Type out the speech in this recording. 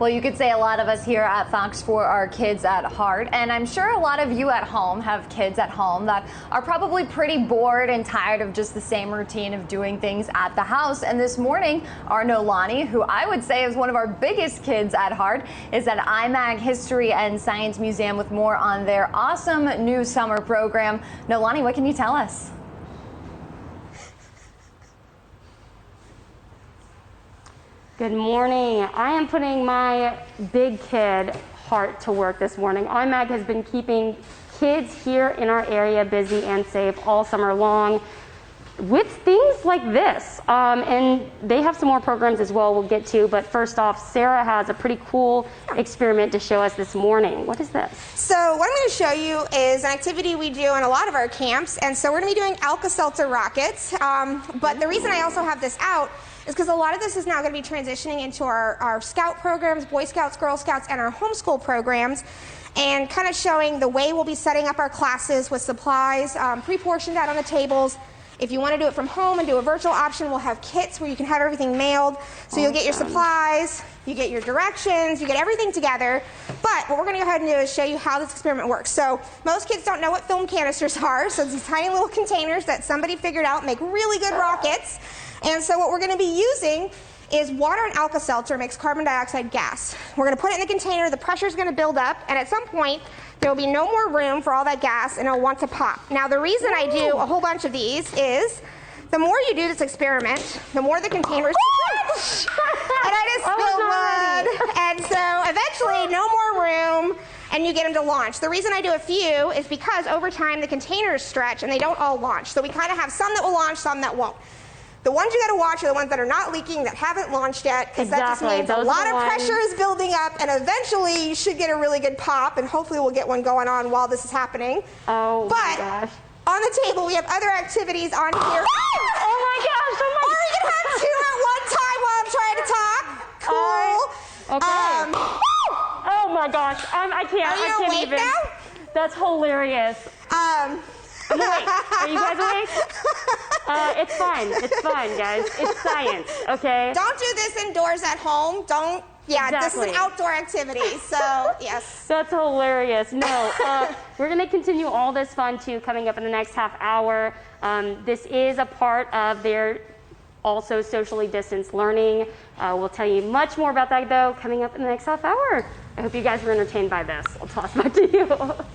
Well, you could say a lot of us here at Fox 4 are kids at heart, and I'm sure a lot of you at home have kids at home that are probably pretty bored and tired of just the same routine of doing things at the house. And this morning, our Nolani, who I would say is one of our biggest kids at heart, is at IMAG History and Science Museum with more on their awesome new summer program. Nolani, what can you tell us? Good morning. I am putting my big kid heart to work this morning. IMAG has been keeping kids here in our area busy and safe all summer long with things like this. And they have some more programs as well we'll get to, but first off, Sarah has a pretty cool experiment to show us this morning. What is this? So what I'm going to show you is an activity we do in a lot of our camps, and so we're going to be doing Alka-Seltzer rockets, but the reason I also have this out is because a lot of this is now going to be transitioning into our scout programs, Boy Scouts, Girl Scouts, and our homeschool programs, and kind of showing the way we'll be setting up our classes with supplies pre-portioned out on the tables. If you want to do it from home and do a virtual option, we'll have kits where you can have everything mailed. So you'll get your supplies, you get your directions, you get everything together. But what we're going to go ahead and do is show you how this experiment works. So most kids don't know what film canisters are. So these tiny little containers that somebody figured out make really good rockets. And so what we're going to be using is water and Alka-Seltzer makes carbon dioxide gas. We're going to put it in the container, the pressure is going to build up, and at some point there will be no more room for all that gas and it'll want to pop. Now the reason I do a whole bunch of these is the more you do this experiment, the more the containers stretch. And I just spilled blood. And so eventually no more room and you get them to launch. The reason I do a few is because over time the containers stretch and they don't all launch. So we kind of have some that will launch, some that won't. The ones you got to watch are the ones that are not leaking, that haven't launched yet, because that just means a lot of pressure is building up, and eventually you should get a really good pop, and hopefully we'll get one going on while this is happening. Oh my gosh. On the table, we have other activities on here. Oh my gosh, oh my Or you can have two at one time while I'm trying to talk. Cool. Okay. Oh my gosh, I can't. Are you I can't awake even. now? That's hilarious. I'm awake. Are you guys awake? It's fine, guys. It's science, okay? Don't do this indoors at home. Don't. Yeah, Exactly. This is an outdoor activity, so yes. That's hilarious. No, we're going to continue all this fun too coming up in the next half hour. This is a part of their also socially distanced learning. We'll tell you much more about that though coming up in the next half hour. I hope you guys were entertained by this. I'll toss back to you.